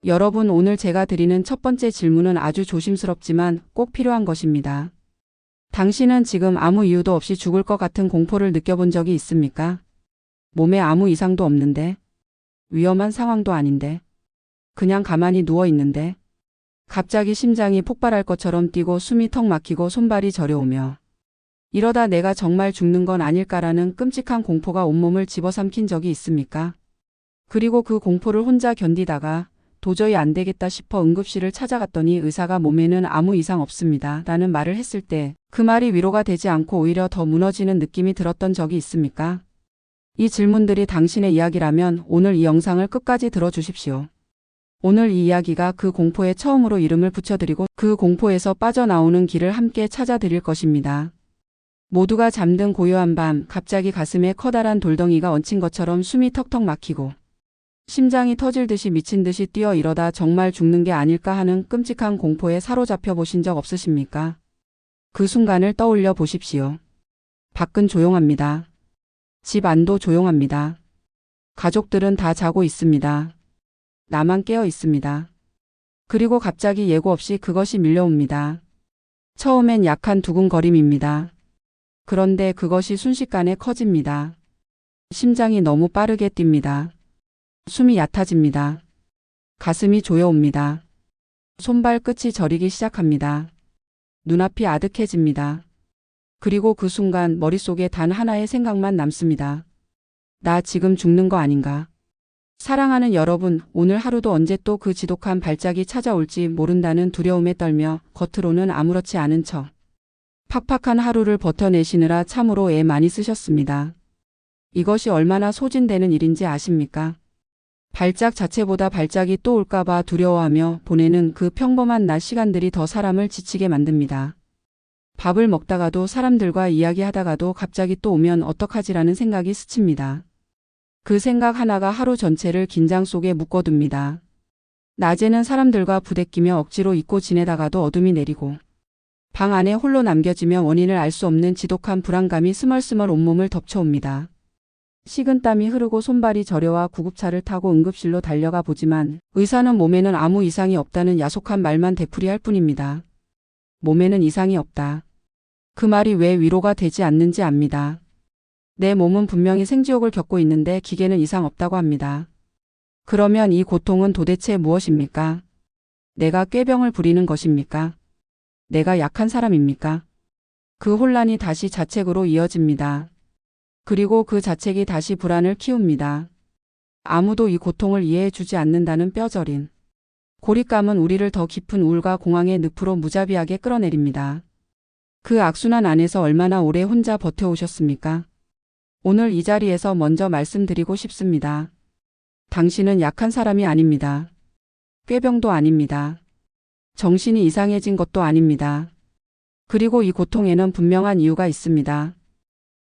여러분, 오늘 제가 드리는 첫 번째 질문은 아주 조심스럽지만 꼭 필요한 것입니다. 당신은 지금 아무 이유도 없이 죽을 것 같은 공포를 느껴본 적이 있습니까? 몸에 아무 이상도 없는데, 위험한 상황도 아닌데, 그냥 가만히 누워 있는데, 갑자기 심장이 폭발할 것처럼 뛰고 숨이 턱 막히고 손발이 저려오며, 이러다 내가 정말 죽는 건 아닐까라는 끔찍한 공포가 온몸을 집어삼킨 적이 있습니까? 그리고 그 공포를 혼자 견디다가 도저히 안 되겠다 싶어 응급실을 찾아갔더니 의사가 몸에는 아무 이상 없습니다 라는 말을 했을 때 그 말이 위로가 되지 않고 오히려 더 무너지는 느낌이 들었던 적이 있습니까? 이 질문들이 당신의 이야기라면 오늘 이 영상을 끝까지 들어주십시오. 오늘 이 이야기가 그 공포에 처음으로 이름을 붙여드리고 그 공포에서 빠져나오는 길을 함께 찾아드릴 것입니다. 모두가 잠든 고요한 밤, 갑자기 가슴에 커다란 돌덩이가 얹힌 것처럼 숨이 턱턱 막히고 심장이 터질 듯이 미친 듯이 뛰어 이러다 정말 죽는 게 아닐까 하는 끔찍한 공포에 사로잡혀 보신 적 없으십니까? 그 순간을 떠올려 보십시오. 밖은 조용합니다. 집 안도 조용합니다. 가족들은 다 자고 있습니다. 나만 깨어 있습니다. 그리고 갑자기 예고 없이 그것이 밀려옵니다. 처음엔 약한 두근거림입니다. 그런데 그것이 순식간에 커집니다. 심장이 너무 빠르게 뜁니다. 숨이 얕아집니다. 가슴이 조여옵니다. 손발 끝이 저리기 시작합니다. 눈앞이 아득해집니다. 그리고 그 순간 머릿속에 단 하나의 생각만 남습니다. 나 지금 죽는 거 아닌가? 사랑하는 여러분, 오늘 하루도 언제 또 그 지독한 발작이 찾아올지 모른다는 두려움에 떨며 겉으로는 아무렇지 않은 척 팍팍한 하루를 버텨내시느라 참으로 애 많이 쓰셨습니다. 이것이 얼마나 소진되는 일인지 아십니까? 발작 자체보다 발작이 또 올까봐 두려워하며 보내는 그 평범한 낮 시간들이 더 사람을 지치게 만듭니다. 밥을 먹다가도 사람들과 이야기하다가도 갑자기 또 오면 어떡하지라는 생각이 스칩니다. 그 생각 하나가 하루 전체를 긴장 속에 묶어둡니다. 낮에는 사람들과 부대끼며 억지로 잊고 지내다가도 어둠이 내리고 방 안에 홀로 남겨지며 원인을 알 수 없는 지독한 불안감이 스멀스멀 온몸을 덮쳐옵니다. 식은땀이 흐르고 손발이 저려와 구급차를 타고 응급실로 달려가 보지만 의사는 몸에는 아무 이상이 없다는 야속한 말만 되풀이할 뿐입니다. 몸에는 이상이 없다. 그 말이 왜 위로가 되지 않는지 압니다. 내 몸은 분명히 생지옥을 겪고 있는데 기계는 이상 없다고 합니다. 그러면 이 고통은 도대체 무엇입니까? 내가 꾀병을 부리는 것입니까? 내가 약한 사람입니까? 그 혼란이 다시 자책으로 이어집니다. 그리고 그 자책이 다시 불안을 키웁니다. 아무도 이 고통을 이해해 주지 않는다는 뼈저린 고립감은 우리를 더 깊은 우울과 공황의 늪으로 무자비하게 끌어내립니다. 그 악순환 안에서 얼마나 오래 혼자 버텨오셨습니까? 오늘 이 자리에서 먼저 말씀드리고 싶습니다. 당신은 약한 사람이 아닙니다. 꾀병도 아닙니다. 정신이 이상해진 것도 아닙니다. 그리고 이 고통에는 분명한 이유가 있습니다.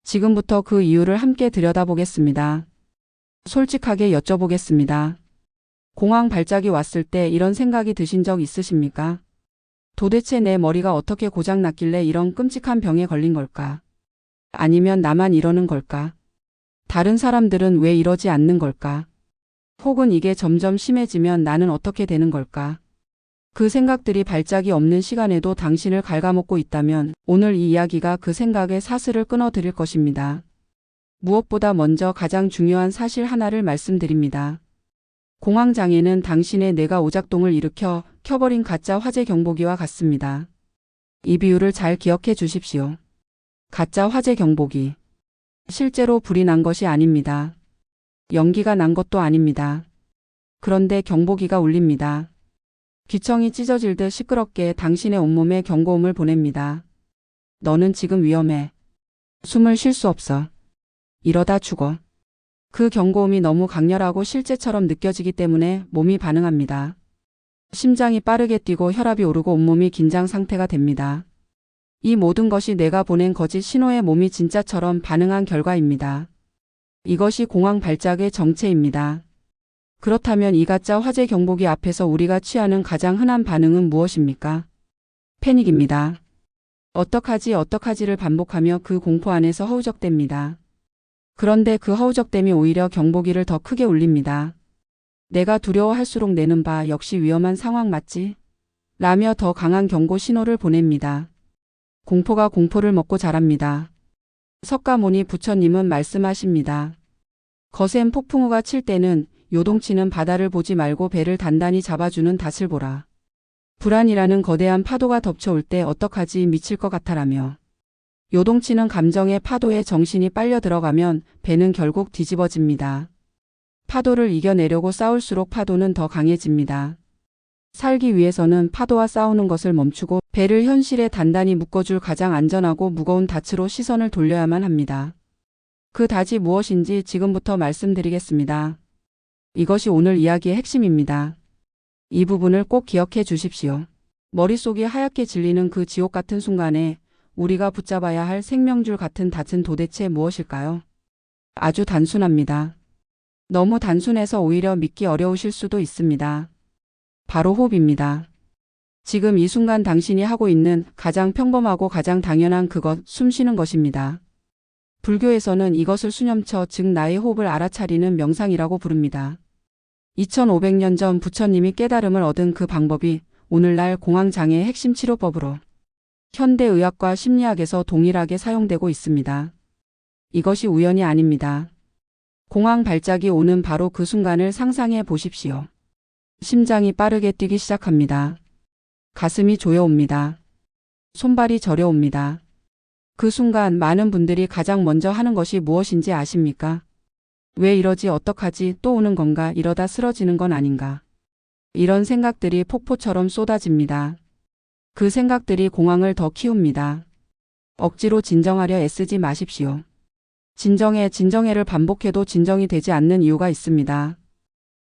지금부터 그 이유를 함께 들여다보겠습니다. 솔직하게 여쭤보겠습니다. 공황 발작이 왔을 때 이런 생각이 드신 적 있으십니까? 도대체 내 머리가 어떻게 고장났길래 이런 끔찍한 병에 걸린 걸까? 아니면 나만 이러는 걸까? 다른 사람들은 왜 이러지 않는 걸까? 혹은 이게 점점 심해지면 나는 어떻게 되는 걸까? 그 생각들이 발작이 없는 시간에도 당신을 갉아먹고 있다면 오늘 이 이야기가 그 생각의 사슬을 끊어드릴 것입니다. 무엇보다 먼저 가장 중요한 사실 하나를 말씀드립니다. 공황장애는 당신의 뇌가 오작동을 일으켜 켜버린 가짜 화재 경보기와 같습니다. 이 비유를 잘 기억해 주십시오. 가짜 화재 경보기. 실제로 불이 난 것이 아닙니다. 연기가 난 것도 아닙니다. 그런데 경보기가 울립니다. 귀청이 찢어질 듯 시끄럽게 당신의 온몸에 경고음을 보냅니다. 너는 지금 위험해. 숨을 쉴 수 없어. 이러다 죽어. 그 경고음이 너무 강렬하고 실제처럼 느껴지기 때문에 몸이 반응합니다. 심장이 빠르게 뛰고 혈압이 오르고 온몸이 긴장 상태가 됩니다. 이 모든 것이 뇌가 보낸 거짓 신호에 몸이 진짜처럼 반응한 결과입니다. 이것이 공황 발작의 정체입니다. 그렇다면 이 가짜 화재 경보기 앞에서 우리가 취하는 가장 흔한 반응은 무엇입니까? 패닉입니다. 어떡하지를 반복하며 그 공포 안에서 허우적댑니다. 그런데 그 허우적댐이 오히려 경보기를 더 크게 울립니다. 내가 두려워할수록 내는 바 역시 위험한 상황 맞지? 라며 더 강한 경고 신호를 보냅니다. 공포가 공포를 먹고 자랍니다. 석가모니 부처님은 말씀하십니다. 거센 폭풍우가 칠 때는 요동치는 바다를 보지 말고 배를 단단히 잡아주는 닷을 보라. 불안이라는 거대한 파도가 덮쳐올 때 어떡하지 미칠 것 같아라며. 요동치는 감정의 파도에 정신이 빨려 들어가면 배는 결국 뒤집어집니다. 파도를 이겨내려고 싸울수록 파도는 더 강해집니다. 살기 위해서는 파도와 싸우는 것을 멈추고 배를 현실에 단단히 묶어줄 가장 안전하고 무거운 닻으로 시선을 돌려야만 합니다. 그 닻이 무엇인지 지금부터 말씀드리겠습니다. 이것이 오늘 이야기의 핵심입니다. 이 부분을 꼭 기억해 주십시오. 머릿속이 하얗게 질리는 그 지옥 같은 순간에 우리가 붙잡아야 할 생명줄 같은 닻은 도대체 무엇일까요? 아주 단순합니다. 너무 단순해서 오히려 믿기 어려우실 수도 있습니다. 바로 호흡입니다. 지금 이 순간 당신이 하고 있는 가장 평범하고 가장 당연한 그것, 숨 쉬는 것입니다. 불교에서는 이것을 수념처, 즉 나의 호흡을 알아차리는 명상이라고 부릅니다. 2500년 전 부처님이 깨달음을 얻은 그 방법이 오늘날 공황장애의 핵심 치료법으로 현대의학과 심리학에서 동일하게 사용되고 있습니다. 이것이 우연이 아닙니다. 공황 발작이 오는 바로 그 순간을 상상해 보십시오. 심장이 빠르게 뛰기 시작합니다. 가슴이 조여옵니다. 손발이 저려옵니다. 그 순간 많은 분들이 가장 먼저 하는 것이 무엇인지 아십니까? 왜 이러지 어떡하지 또 오는 건가 이러다 쓰러지는 건 아닌가. 이런 생각들이 폭포처럼 쏟아집니다. 그 생각들이 공황을 더 키웁니다. 억지로 진정하려 애쓰지 마십시오. 진정해를 반복해도 진정이 되지 않는 이유가 있습니다.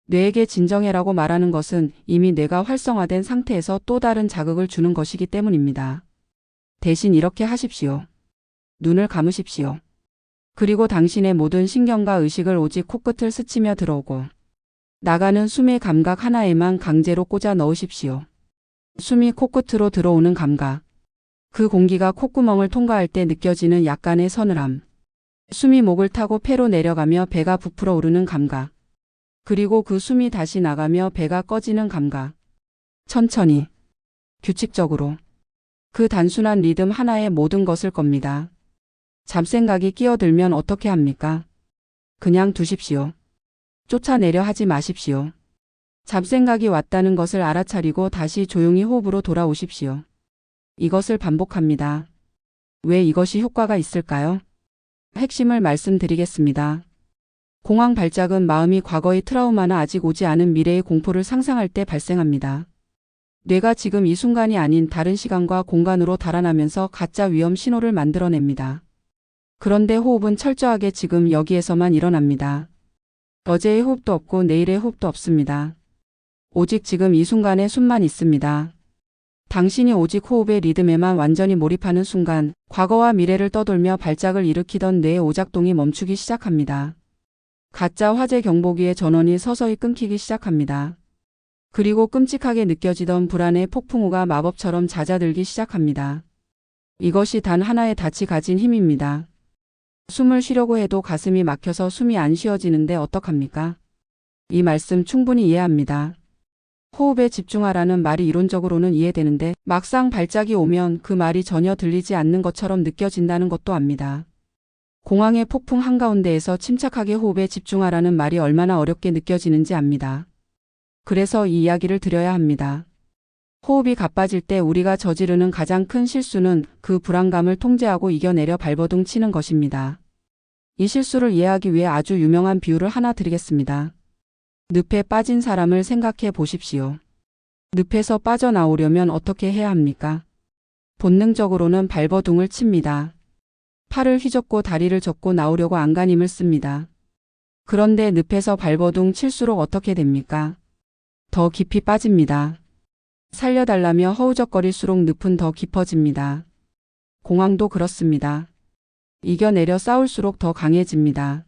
뇌에게 진정해라고 말하는 것은 이미 뇌가 활성화된 상태에서 또 다른 자극을 주는 것이기 때문입니다. 대신 이렇게 하십시오. 눈을 감으십시오. 그리고 당신의 모든 신경과 의식을 오직 코끝을 스치며 들어오고 나가는 숨의 감각 하나에만 강제로 꽂아 넣으십시오. 숨이 코끝으로 들어오는 감각. 그 공기가 콧구멍을 통과할 때 느껴지는 약간의 서늘함. 숨이 목을 타고 폐로 내려가며 배가 부풀어 오르는 감각. 그리고 그 숨이 다시 나가며 배가 꺼지는 감각. 천천히, 규칙적으로. 그 단순한 리듬 하나에 모든 것을 겁니다. 잡생각이 끼어들면 어떻게 합니까? 그냥 두십시오. 쫓아내려 하지 마십시오. 잡생각이 왔다는 것을 알아차리고 다시 조용히 호흡으로 돌아오십시오. 이것을 반복합니다. 왜 이것이 효과가 있을까요? 핵심을 말씀드리겠습니다. 공황 발작은 마음이 과거의 트라우마나 아직 오지 않은 미래의 공포를 상상할 때 발생합니다. 뇌가 지금 이 순간이 아닌 다른 시간과 공간으로 달아나면서 가짜 위험 신호를 만들어냅니다. 그런데 호흡은 철저하게 지금 여기에서만 일어납니다. 어제의 호흡도 없고 내일의 호흡도 없습니다. 오직 지금 이 순간에 숨만 있습니다. 당신이 오직 호흡의 리듬에만 완전히 몰입하는 순간 과거와 미래를 떠돌며 발작을 일으키던 뇌의 오작동이 멈추기 시작합니다. 가짜 화재 경보기의 전원이 서서히 끊기기 시작합니다. 그리고 끔찍하게 느껴지던 불안의 폭풍우가 마법처럼 잦아들기 시작합니다. 이것이 단 하나의 닻이 가진 힘입니다. 숨을 쉬려고 해도 가슴이 막혀서 숨이 안 쉬어지는데 어떡합니까? 이 말씀 충분히 이해합니다. 호흡에 집중하라는 말이 이론적으로는 이해되는데 막상 발작이 오면 그 말이 전혀 들리지 않는 것처럼 느껴진다는 것도 압니다. 공황의 폭풍 한가운데에서 침착하게 호흡에 집중하라는 말이 얼마나 어렵게 느껴지는지 압니다. 그래서 이 이야기를 드려야 합니다. 호흡이 가빠질 때 우리가 저지르는 가장 큰 실수는 그 불안감을 통제하고 이겨내려 발버둥 치는 것입니다. 이 실수를 이해하기 위해 아주 유명한 비유를 하나 드리겠습니다. 늪에 빠진 사람을 생각해 보십시오. 늪에서 빠져나오려면 어떻게 해야 합니까? 본능적으로는 발버둥을 칩니다. 팔을 휘젓고 다리를 젓고 나오려고 안간힘을 씁니다. 그런데 늪에서 발버둥 칠수록 어떻게 됩니까? 더 깊이 빠집니다. 살려달라며 허우적거릴수록 늪은 더 깊어집니다. 공황도 그렇습니다. 이겨내려 싸울수록 더 강해집니다.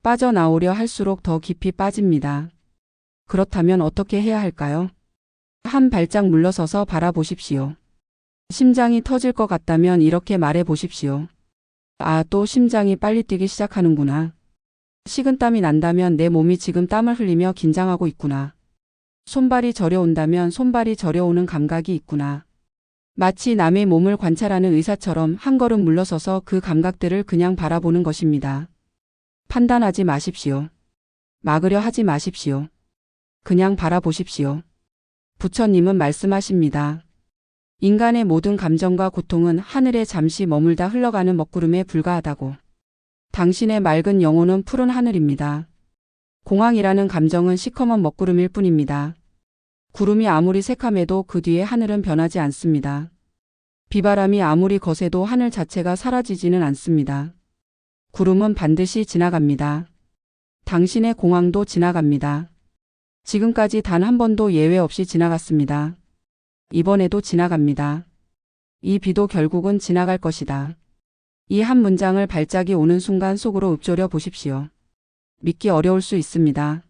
빠져나오려 할수록 더 깊이 빠집니다. 그렇다면 어떻게 해야 할까요? 한 발짝 물러서서 바라보십시오. 심장이 터질 것 같다면 이렇게 말해 보십시오. 아, 또 심장이 빨리 뛰기 시작하는구나. 식은땀이 난다면 내 몸이 지금 땀을 흘리며 긴장하고 있구나. 손발이 저려온다면 손발이 저려오는 감각이 있구나. 마치 남의 몸을 관찰하는 의사처럼 한 걸음 물러서서 그 감각들을 그냥 바라보는 것입니다. 판단하지 마십시오. 막으려 하지 마십시오. 그냥 바라보십시오. 부처님은 말씀하십니다. 인간의 모든 감정과 고통은 하늘에 잠시 머물다 흘러가는 먹구름에 불과하다고. 당신의 맑은 영혼은 푸른 하늘입니다. 공황이라는 감정은 시커먼 먹구름일 뿐입니다. 구름이 아무리 새카매도 그 뒤에 하늘은 변하지 않습니다. 비바람이 아무리 거세도 하늘 자체가 사라지지는 않습니다. 구름은 반드시 지나갑니다. 당신의 공황도 지나갑니다. 지금까지 단 한 번도 예외 없이 지나갔습니다. 이번에도 지나갑니다. 이 비도 결국은 지나갈 것이다. 이 한 문장을 발작이 오는 순간 속으로 읊조려 보십시오. 믿기 어려울 수 있습니다.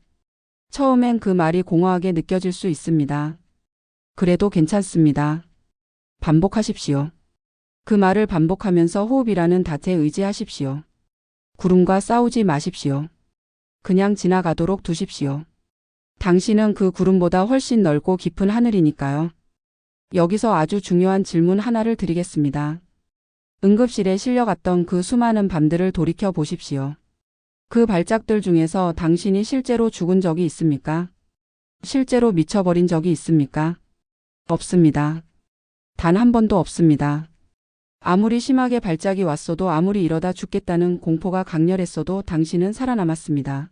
처음엔 그 말이 공허하게 느껴질 수 있습니다. 그래도 괜찮습니다. 반복하십시오. 그 말을 반복하면서 호흡이라는 닷에 의지하십시오. 구름과 싸우지 마십시오. 그냥 지나가도록 두십시오. 당신은 그 구름보다 훨씬 넓고 깊은 하늘이니까요. 여기서 아주 중요한 질문 하나를 드리겠습니다. 응급실에 실려갔던 그 수많은 밤들을 돌이켜 보십시오. 그 발작들 중에서 당신이 실제로 죽은 적이 있습니까? 실제로 미쳐버린 적이 있습니까? 없습니다. 단 한 번도 없습니다. 아무리 심하게 발작이 왔어도 아무리 이러다 죽겠다는 공포가 강렬했어도 당신은 살아남았습니다.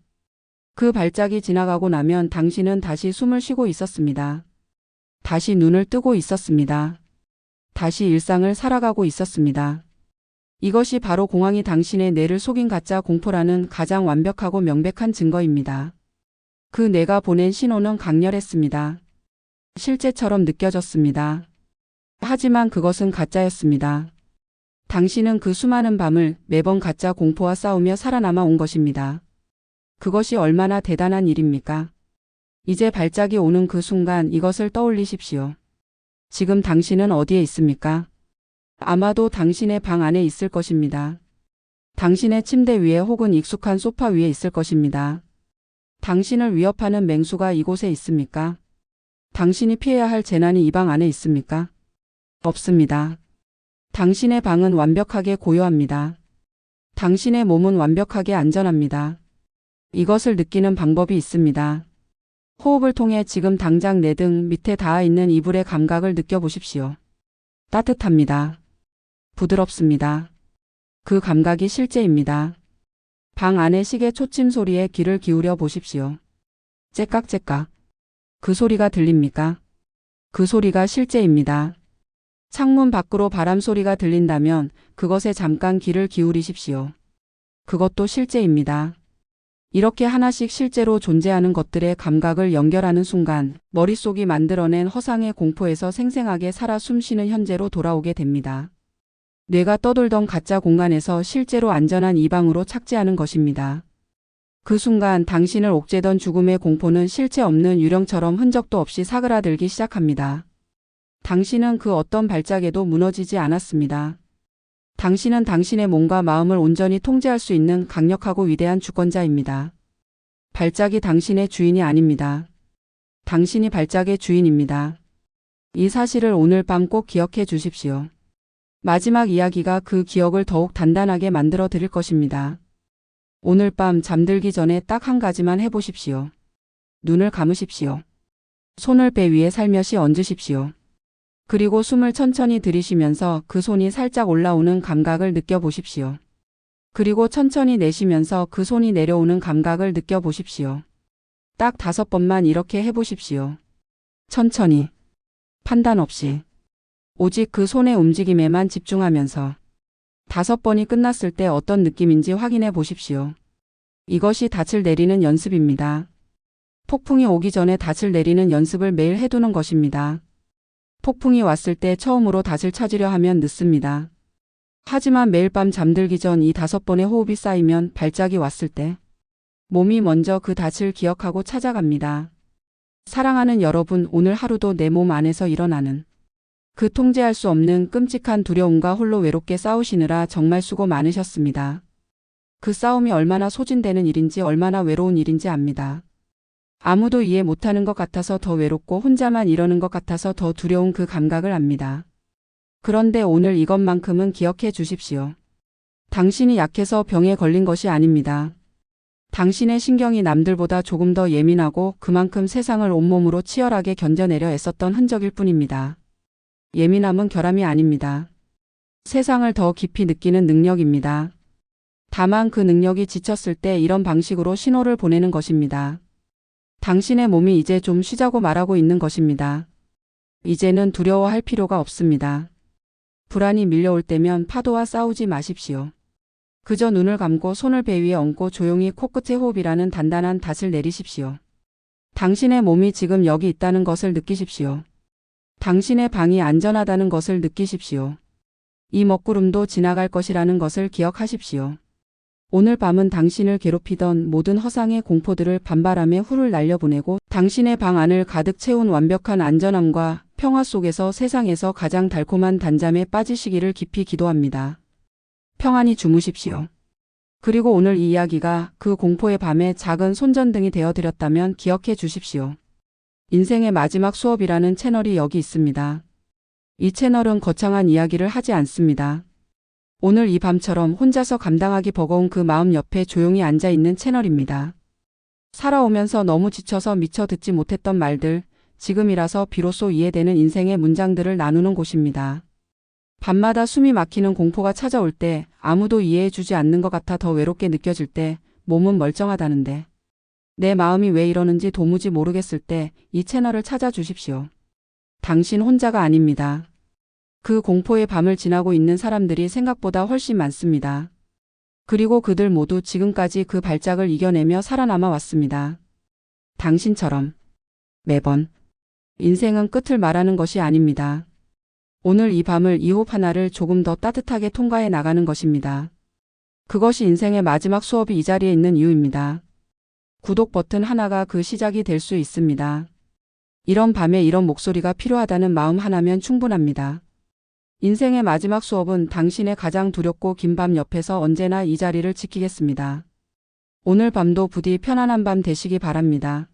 그 발작이 지나가고 나면 당신은 다시 숨을 쉬고 있었습니다. 다시 눈을 뜨고 있었습니다. 다시 일상을 살아가고 있었습니다. 이것이 바로 공황이 당신의 뇌를 속인 가짜 공포라는 가장 완벽하고 명백한 증거입니다. 그 뇌가 보낸 신호는 강렬했습니다. 실제처럼 느껴졌습니다. 하지만 그것은 가짜였습니다. 당신은 그 수많은 밤을 매번 가짜 공포와 싸우며 살아남아 온 것입니다. 그것이 얼마나 대단한 일입니까? 이제 발작이 오는 그 순간 이것을 떠올리십시오. 지금 당신은 어디에 있습니까? 아마도 당신의 방 안에 있을 것입니다. 당신의 침대 위에 혹은 익숙한 소파 위에 있을 것입니다. 당신을 위협하는 맹수가 이곳에 있습니까? 당신이 피해야 할 재난이 이 방 안에 있습니까? 없습니다. 당신의 방은 완벽하게 고요합니다. 당신의 몸은 완벽하게 안전합니다. 이것을 느끼는 방법이 있습니다. 호흡을 통해 지금 당장 내 등 밑에 닿아 있는 이불의 감각을 느껴보십시오. 따뜻합니다. 부드럽습니다. 그 감각이 실제입니다. 방 안의 시계 초침 소리에 귀를 기울여 보십시오. 째깍째깍. 그 소리가 들립니까? 그 소리가 실제입니다. 창문 밖으로 바람 소리가 들린다면 그것에 잠깐 귀를 기울이십시오. 그것도 실제입니다. 이렇게 하나씩 실제로 존재하는 것들의 감각을 연결하는 순간 머릿속이 만들어낸 허상의 공포에서 생생하게 살아 숨쉬는 현재로 돌아오게 됩니다. 뇌가 떠돌던 가짜 공간에서 실제로 안전한 이 방으로 착지하는 것입니다. 그 순간 당신을 옥죄던 죽음의 공포는 실체 없는 유령처럼 흔적도 없이 사그라들기 시작합니다. 당신은 그 어떤 발작에도 무너지지 않았습니다. 당신은 당신의 몸과 마음을 온전히 통제할 수 있는 강력하고 위대한 주권자입니다. 발작이 당신의 주인이 아닙니다. 당신이 발작의 주인입니다. 이 사실을 오늘 밤 꼭 기억해 주십시오. 마지막 이야기가 그 기억을 더욱 단단하게 만들어 드릴 것입니다. 오늘 밤 잠들기 전에 딱 한 가지만 해보십시오. 눈을 감으십시오. 손을 배 위에 살며시 얹으십시오. 그리고 숨을 천천히 들이쉬면서 그 손이 살짝 올라오는 감각을 느껴보십시오. 그리고 천천히 내쉬면서 그 손이 내려오는 감각을 느껴보십시오. 딱 5번만 이렇게 해보십시오. 천천히. 판단 없이. 오직 그 손의 움직임에만 집중하면서. 5번이 끝났을 때 어떤 느낌인지 확인해 보십시오. 이것이 닻을 내리는 연습입니다. 폭풍이 오기 전에 닻을 내리는 연습을 매일 해두는 것입니다. 폭풍이 왔을 때 처음으로 닻을 찾으려 하면 늦습니다. 하지만 매일 밤 잠들기 전 이 5번의 호흡이 쌓이면 발작이 왔을 때 몸이 먼저 그 닻을 기억하고 찾아갑니다. 사랑하는 여러분, 오늘 하루도 내 몸 안에서 일어나는 그 통제할 수 없는 끔찍한 두려움과 홀로 외롭게 싸우시느라 정말 수고 많으셨습니다. 그 싸움이 얼마나 소진되는 일인지 얼마나 외로운 일인지 압니다. 아무도 이해 못하는 것 같아서 더 외롭고 혼자만 이러는 것 같아서 더 두려운 그 감각을 압니다. 그런데 오늘 이것만큼은 기억해 주십시오. 당신이 약해서 병에 걸린 것이 아닙니다. 당신의 신경이 남들보다 조금 더 예민하고 그만큼 세상을 온몸으로 치열하게 견뎌내려 애썼던 흔적일 뿐입니다. 예민함은 결함이 아닙니다. 세상을 더 깊이 느끼는 능력입니다. 다만 그 능력이 지쳤을 때 이런 방식으로 신호를 보내는 것입니다. 당신의 몸이 이제 좀 쉬자고 말하고 있는 것입니다. 이제는 두려워할 필요가 없습니다. 불안이 밀려올 때면 파도와 싸우지 마십시오. 그저 눈을 감고 손을 배 위에 얹고 조용히 코끝에 호흡이라는 단단한 닷을 내리십시오. 당신의 몸이 지금 여기 있다는 것을 느끼십시오. 당신의 방이 안전하다는 것을 느끼십시오. 이 먹구름도 지나갈 것이라는 것을 기억하십시오. 오늘 밤은 당신을 괴롭히던 모든 허상의 공포들을 밤바람에 훌훌 날려보내고 당신의 방 안을 가득 채운 완벽한 안전함과 평화 속에서 세상에서 가장 달콤한 단잠에 빠지시기를 깊이 기도합니다. 평안히 주무십시오. 그리고 오늘 이 이야기가 그 공포의 밤에 작은 손전등이 되어드렸다면 기억해 주십시오. 인생의 마지막 수업이라는 채널이 여기 있습니다. 이 채널은 거창한 이야기를 하지 않습니다. 오늘 이 밤처럼 혼자서 감당하기 버거운 그 마음 옆에 조용히 앉아있는 채널입니다. 살아오면서 너무 지쳐서 미처 듣지 못했던 말들, 지금이라서 비로소 이해되는 인생의 문장들을 나누는 곳입니다. 밤마다 숨이 막히는 공포가 찾아올 때, 아무도 이해해주지 않는 것 같아 더 외롭게 느껴질 때, 몸은 멀쩡하다는데, 내 마음이 왜 이러는지 도무지 모르겠을 때 이 채널을 찾아주십시오. 당신 혼자가 아닙니다. 그 공포의 밤을 지나고 있는 사람들이 생각보다 훨씬 많습니다. 그리고 그들 모두 지금까지 그 발작을 이겨내며 살아남아 왔습니다. 당신처럼. 매번. 인생은 끝을 말하는 것이 아닙니다. 오늘 이 밤을 이 호흡 하나를 조금 더 따뜻하게 통과해 나가는 것입니다. 그것이 인생의 마지막 수업이 이 자리에 있는 이유입니다. 구독 버튼 하나가 그 시작이 될 수 있습니다. 이런 밤에 이런 목소리가 필요하다는 마음 하나면 충분합니다. 인생의 마지막 수업은 당신의 가장 두렵고 긴 밤 옆에서 언제나 이 자리를 지키겠습니다. 오늘 밤도 부디 편안한 밤 되시기 바랍니다.